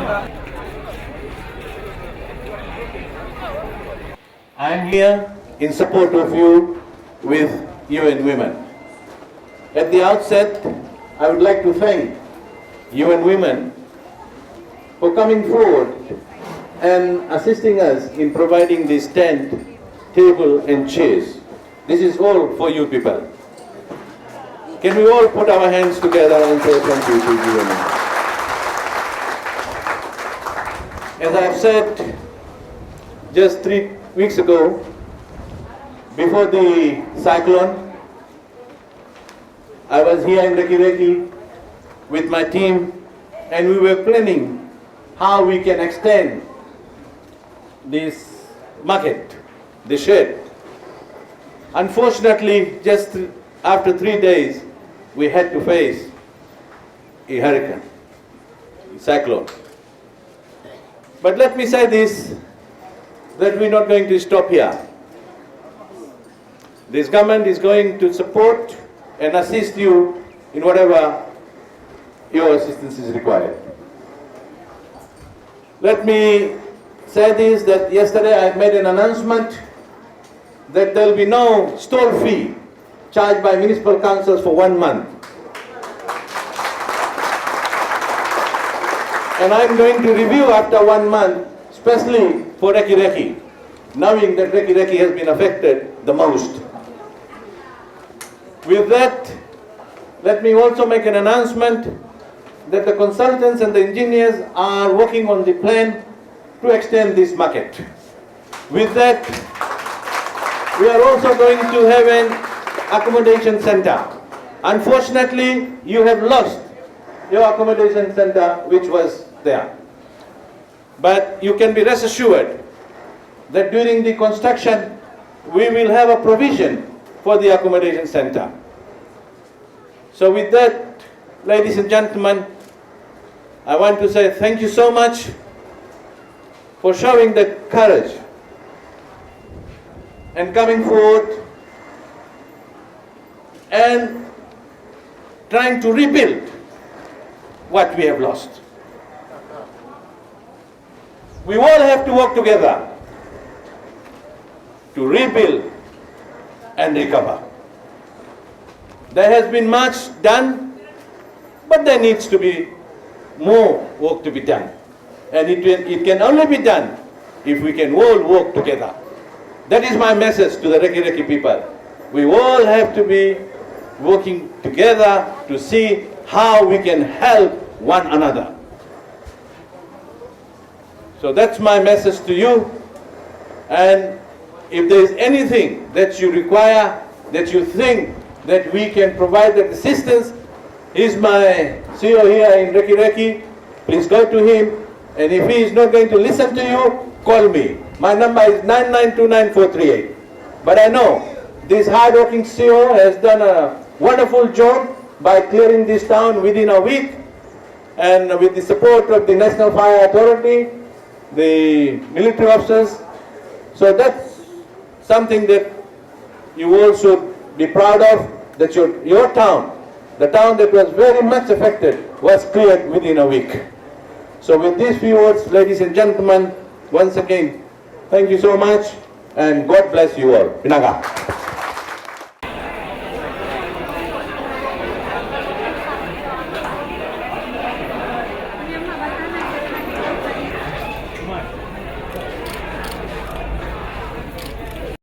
I am here in support of you with UN Women. At the outset, I would like to thank UN Women for coming forward and assisting us in providing this tent, table and chairs. This is all for you people. Can we all put our hands together and say thank you to UN Women? As I have said just 3 weeks ago, before the cyclone, I was here in Reki Reki with my team and we were planning how we can extend this market, the shed. Unfortunately, just after 3 days, we had to face a hurricane, a cyclone. But let me say this, that we're not going to stop here. This government is going to support and assist you in whatever your assistance is required. Let me say this, that yesterday I made an announcement that there will be no stall fee charged by municipal councils for 1 month. And I'm going to review after 1 month, especially for Reki Reki, knowing that Reki Reki has been affected the most. With that, let me also make an announcement that the consultants and the engineers are working on the plan to extend this market. With that, we are also going to have an accommodation center. Unfortunately, you have lost your accommodation center which was there. But you can be rest assured that during the construction, we will have a provision for the accommodation center. So with that, ladies and gentlemen, I want to say thank you so much for showing the courage and coming forward and trying to rebuild what we have lost. We all have to work together to rebuild and recover. There has been much done, but there needs to be more work to be done. And it can only be done if we can all work together. That is my message to the Reki Reki people. We all have to be working together to see how we can help one another. So that's my message to you. And if there is anything that you require, that you think that we can provide that assistance, he's my CEO here in Reki Reki. Please go to him. And if he is not going to listen to you, call me. My number is 9929-438. But I know this hard-working CEO has done a wonderful job by clearing this town within a week. And with the support of the National Fire Authority, the military officers. So that's something that you all should be proud of, that your town, the town that was very much affected, was cleared within a week. So with these few words, ladies and gentlemen, once again, thank you so much and God bless you all. Pinaga.